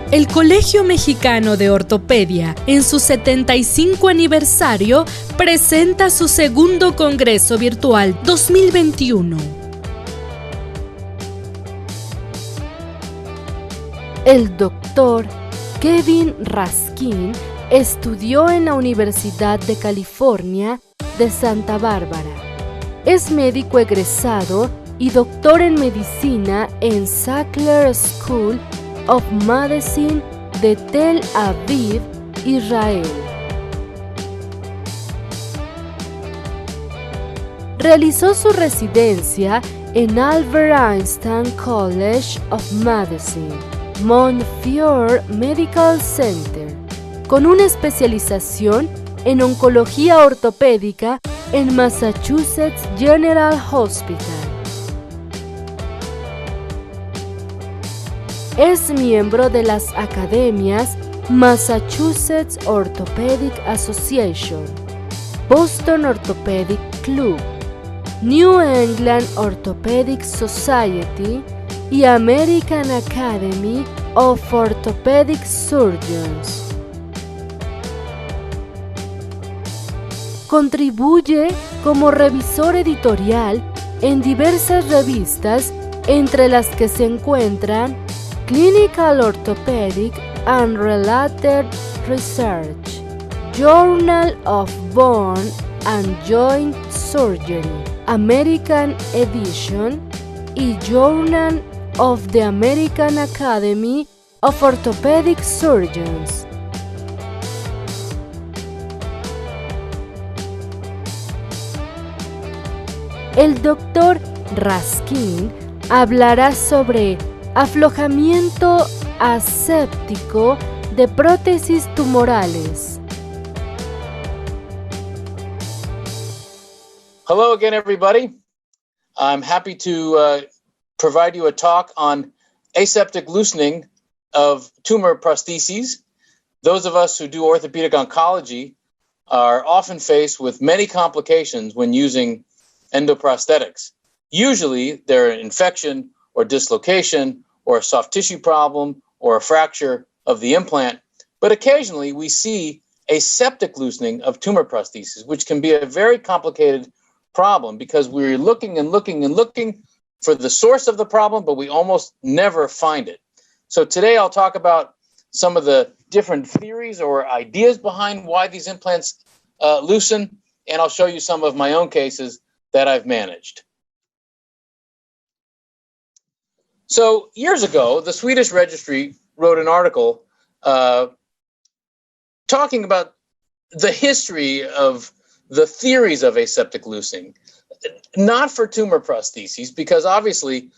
El Colegio Mexicano de Ortopedia, en su 75 aniversario, presenta su segundo Congreso Virtual 2021. El doctor Kevin Raskin estudió en la Universidad de California de Santa Bárbara. Es médico egresado y doctor en medicina en Sackler School of Medicine de Tel Aviv, Israel. Realizó su residencia en Albert Einstein College of Medicine, Montefiore Medical Center, con una especialización en oncología ortopédica en Massachusetts General Hospital. Es miembro de las academias Massachusetts Orthopedic Association, Boston Orthopedic Club, New England Orthopedic Society y American Academy of Orthopedic Surgeons. Contribuye como revisor editorial en diversas revistas, entre las que se encuentran Clinical Orthopedic and Related Research, Journal of Bone and Joint Surgery, American Edition y Journal of the American Academy of Orthopedic Surgeons. El doctor Raskin hablará sobre aflojamiento aséptico de prótesis tumorales. Hello again, everybody. I'm happy to provide you a talk on aseptic loosening of tumor prostheses. Those of us who do orthopedic oncology are often faced with many complications when using endoprosthetics. Usually, they're an infection or dislocation or a soft tissue problem or a fracture of the implant, but occasionally we see aseptic loosening of tumor prostheses, which can be a very complicated problem because we're looking and looking and looking for the source of the problem, but we almost never find it. So today I'll talk about some of the different theories or ideas behind why these implants loosen, and I'll show you some of my own cases that I've managed. So years ago, the Swedish registry wrote an article talking about the history of the theories of aseptic loosening, not for tumor prostheses, because obviously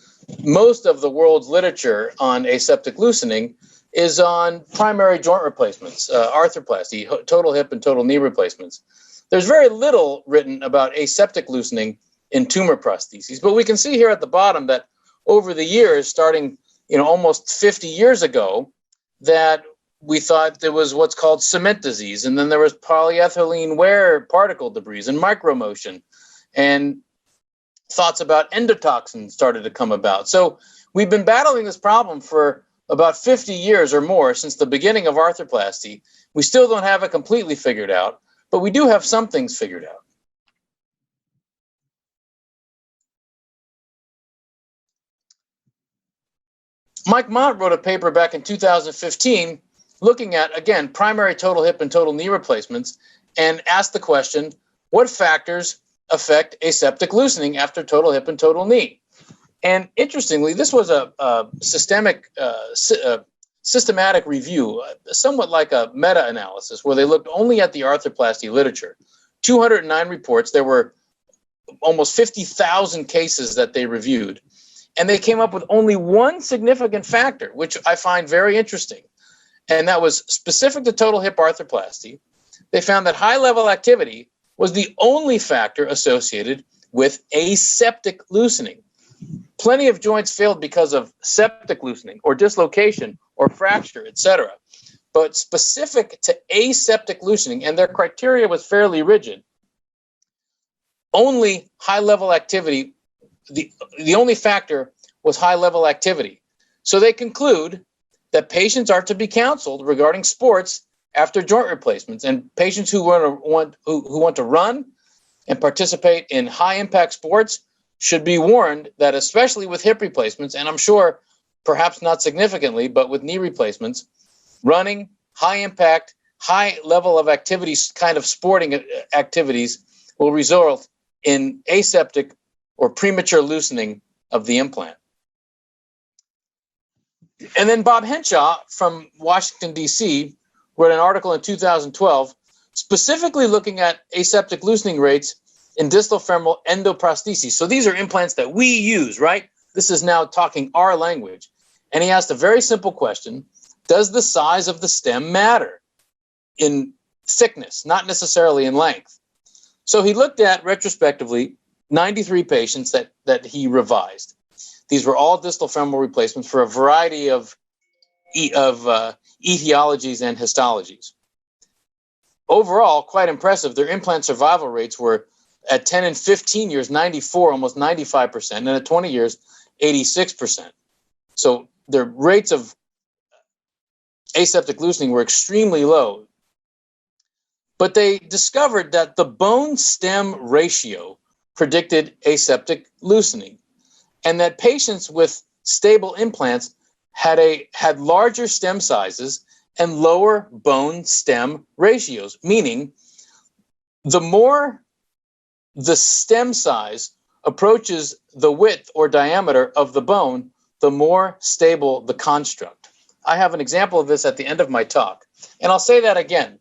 most of the world's literature on aseptic loosening is on primary joint replacements, arthroplasty, total hip and total knee replacements. There's very little written about aseptic loosening in tumor prostheses, but we can see here at the bottom that over the years, starting almost 50 years ago, that we thought there was what's called cement disease, and then there was polyethylene wear particle debris and micromotion, and thoughts about endotoxins started to come about. So we've been battling this problem for about 50 years or more, since the beginning of arthroplasty. We still don't have it completely figured out, but we do have some things figured out. Mike Mott wrote a paper back in 2015 looking at, again, primary total hip and total knee replacements, and asked the question, what factors affect aseptic loosening after total hip and total knee? And interestingly, this was a systematic review, somewhat like a meta-analysis, where they looked only at the arthroplasty literature. 209 reports. There were almost 50,000 cases that they reviewed. And they came up with only one significant factor, which I find very interesting. And that was specific to total hip arthroplasty. They found that high-level activity was the only factor associated with aseptic loosening. Plenty of joints failed because of septic loosening or dislocation or fracture, etc. But specific to aseptic loosening, and their criteria was fairly rigid, only high-level activity, the only factor was high-level activity. So they conclude that patients are to be counseled regarding sports after joint replacements, and patients who want to run and participate in high-impact sports should be warned that, especially with hip replacements, and I'm sure perhaps not significantly, but with knee replacements, running, high-impact, high level of activities, kind of sporting activities, will result in aseptic or premature loosening of the implant. And then Bob Henshaw from Washington, D.C., wrote an article in 2012 specifically looking at aseptic loosening rates in distal femoral endoprostheses. So these are implants that we use, right? This is now talking our language. And he asked a very simple question: does the size of the stem matter in thickness, not necessarily in length? So he looked at, retrospectively, 93 patients that he revised. These were all distal femoral replacements for a variety of etiologies and histologies. Overall, quite impressive. Their implant survival rates were at 10 and 15 years, 94, almost 95%, and at 20 years, 86%. So their rates of aseptic loosening were extremely low. But they discovered that the bone-stem ratio predicted aseptic loosening, and that patients with stable implants had larger stem sizes and lower bone-stem ratios, meaning the more the stem size approaches the width or diameter of the bone, the more stable the construct. I have an example of this at the end of my talk, and I'll say that again.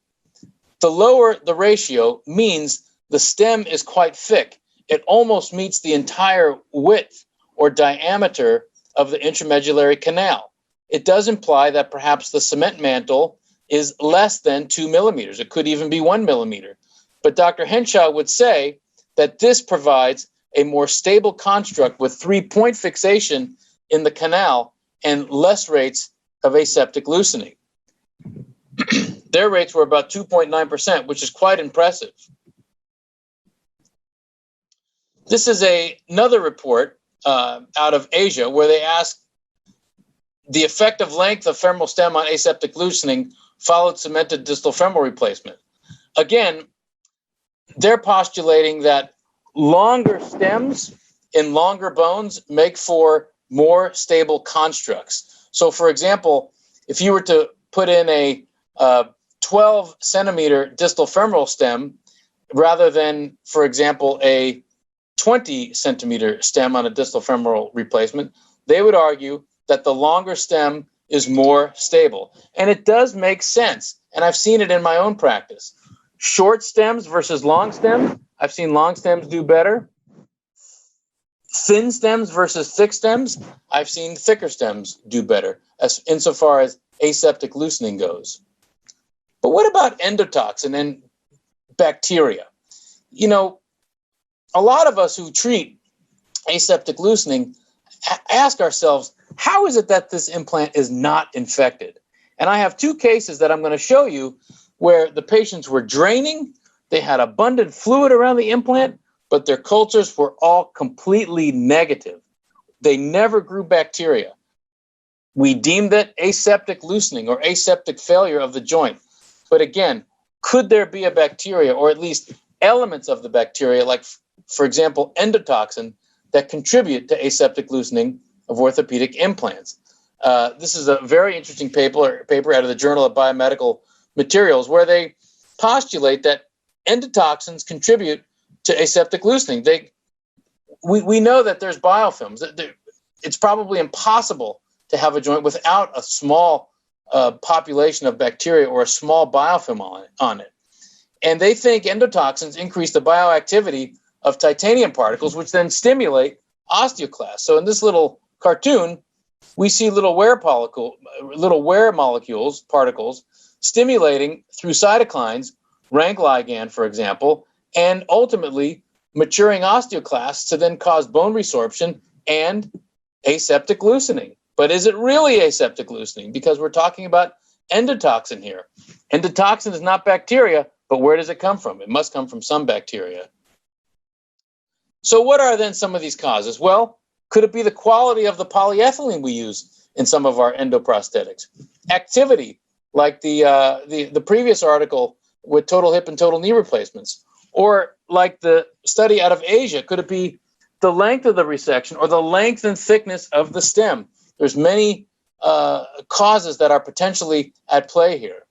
The lower the ratio means the stem is quite thick. It almost meets the entire width or diameter of the intramedullary canal. It does imply that perhaps the cement mantle is less than 2 millimeters. It could even be 1 millimeter. But Dr. Henshaw would say that this provides a more stable construct with 3-point fixation in the canal and less rates of aseptic loosening. Their rates were about 2.9%, which is quite impressive. This is another report out of Asia where they asked the effective length of femoral stem on aseptic loosening followed cemented distal femoral replacement. Again, they're postulating that longer stems in longer bones make for more stable constructs. So, for example, if you were to put in a 12 centimeter distal femoral stem rather than, for example, a 20 centimeter stem on a distal femoral replacement, they would argue that the longer stem is more stable. And it does make sense. And I've seen it in my own practice. Short stems versus long stems, I've seen long stems do better. Thin stems versus thick stems, I've seen thicker stems do better, as insofar as aseptic loosening goes. But what about endotoxin and bacteria? You know, a lot of us who treat aseptic loosening ask ourselves, how is it that this implant is not infected? And I have two cases that I'm going to show you where the patients were draining, they had abundant fluid around the implant, but their cultures were all completely negative. They never grew bacteria. We deemed it aseptic loosening or aseptic failure of the joint. But again, could there be a bacteria, or at least elements of the bacteria, like, for example, endotoxin, that contribute to aseptic loosening of orthopedic implants? This is a very interesting paper out of the Journal of Biomedical Materials, where they postulate that endotoxins contribute to aseptic loosening. We know that there's biofilms. It's probably impossible to have a joint without a small population of bacteria or a small biofilm on it. And they think endotoxins increase the bioactivity of titanium particles, which then stimulate osteoclasts. So in this little cartoon, we see little wear molecules, particles, stimulating through cytokines, rank ligand, for example, and ultimately maturing osteoclasts to then cause bone resorption and aseptic loosening. But is it really aseptic loosening? Because we're talking about endotoxin here. Endotoxin is not bacteria, but where does it come from? It must come from some bacteria. So what are then some of these causes? Well, could it be the quality of the polyethylene we use in some of our endoprosthetics. Activity, like the previous article with total hip and total knee replacements, or like the study out of Asia. Could it be the length of the resection or the length and thickness of the stem? There's many causes that are potentially at play here.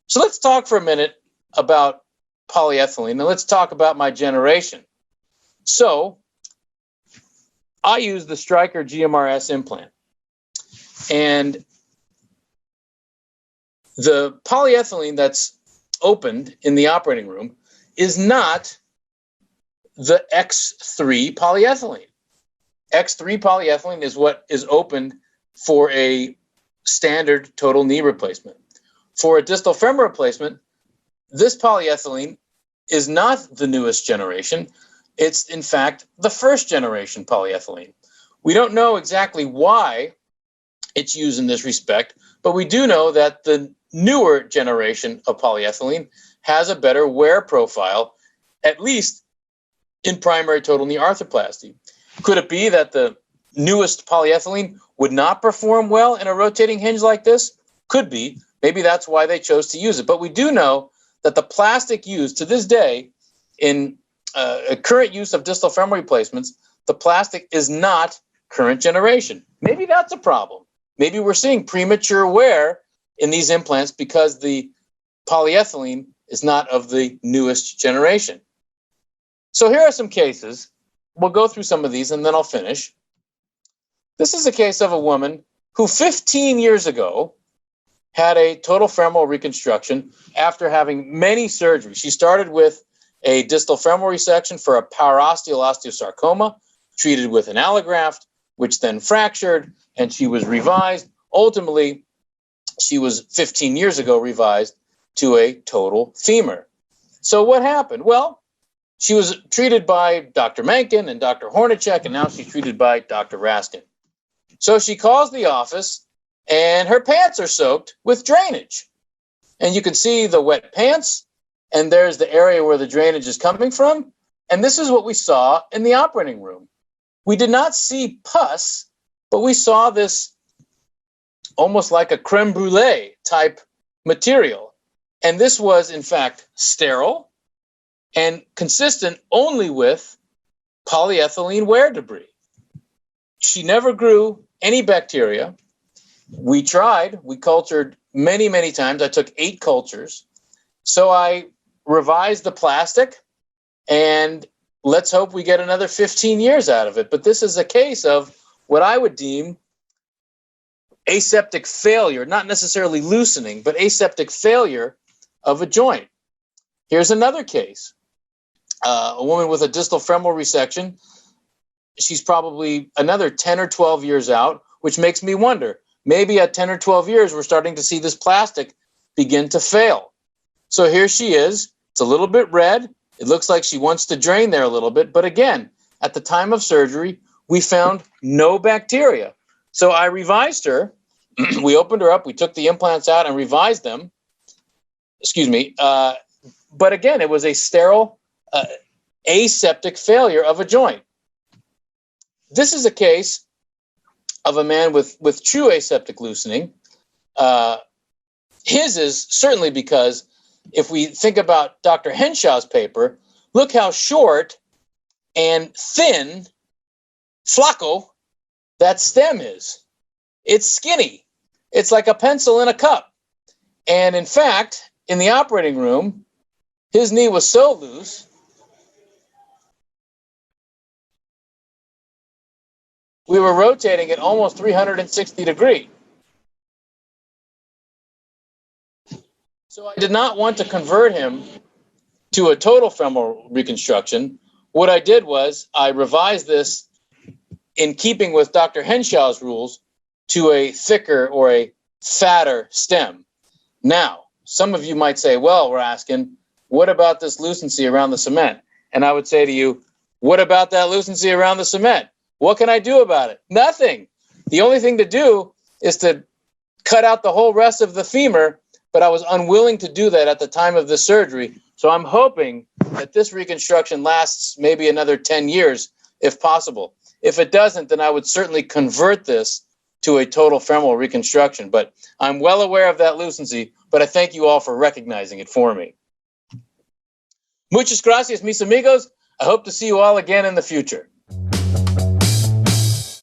So let's talk for a minute about polyethylene. Now let's talk about my generation. So I use the Stryker GMRS implant. And the polyethylene that's opened in the operating room is not the X3 polyethylene. X3 polyethylene is what is opened for a standard total knee replacement. For a distal femur replacement, this polyethylene is not the newest generation. It's, in fact, the first generation polyethylene. We don't know exactly why it's used in this respect, but we do know that the newer generation of polyethylene has a better wear profile, at least in primary total knee arthroplasty. Could it be that the newest polyethylene would not perform well in a rotating hinge like this? Could be. Maybe that's why they chose to use it. But we do know that the plastic used to this day in current use of distal femur replacements, the plastic is not current generation. Maybe that's a problem. Maybe we're seeing premature wear in these implants because the polyethylene is not of the newest generation. So here are some cases. We'll go through some of these and then I'll finish. This is a case of a woman who 15 years ago had a total femoral reconstruction after having many surgeries. She started with a distal femoral resection for a parosteal osteosarcoma, treated with an allograft, which then fractured, and she was revised. Ultimately, she was 15 years ago revised to a total femur. So what happened? Well, she was treated by Dr. Menken and Dr. Hornacek, and now she's treated by Dr. Raskin. So she calls the office, and her pants are soaked with drainage. And you can see the wet pants, and there's the area where the drainage is coming from. And this is what we saw in the operating room. We did not see pus, but we saw this almost like a creme brulee type material. And this was, in fact, sterile and consistent only with polyethylene wear debris. She never grew any bacteria. We tried. We cultured many, many times. I took 8 cultures. So I revised the plastic, and let's hope we get another 15 years out of it. But this is a case of what I would deem aseptic failure, not necessarily loosening, but aseptic failure of a joint. Here's another case. A woman with a distal femoral resection. She's probably another 10 or 12 years out, which makes me wonder, maybe at 10 or 12 years, we're starting to see this plastic begin to fail. So here she is. It's a little bit red. It looks like she wants to drain there a little bit. But again, at the time of surgery, we found no bacteria. So I revised her. We opened her up. We took the implants out and revised them. Excuse me. But again, it was a sterile, aseptic failure of a joint. This is a case of a man with true aseptic loosening. His is certainly because if we think about Dr. Henshaw's paper, look how short and thin, flacco, that stem is. It's skinny. It's like a pencil in a cup. And in fact, in the operating room, his knee was so loose, we were rotating at almost 360 degrees. So I did not want to convert him to a total femoral reconstruction. What I did was I revised this in keeping with Dr. Henshaw's rules to a thicker or a fatter stem. Now, some of you might say, well, Raskin, what about this lucency around the cement? And I would say to you, what about that lucency around the cement? What can I do about it? Nothing. The only thing to do is to cut out the whole rest of the femur, but I was unwilling to do that at the time of the surgery. So I'm hoping that this reconstruction lasts maybe another 10 years, if possible. If it doesn't, then I would certainly convert this to a total femoral reconstruction. But I'm well aware of that lucency, but I thank you all for recognizing it for me. Muchas gracias, mis amigos. I hope to see you all again in the future.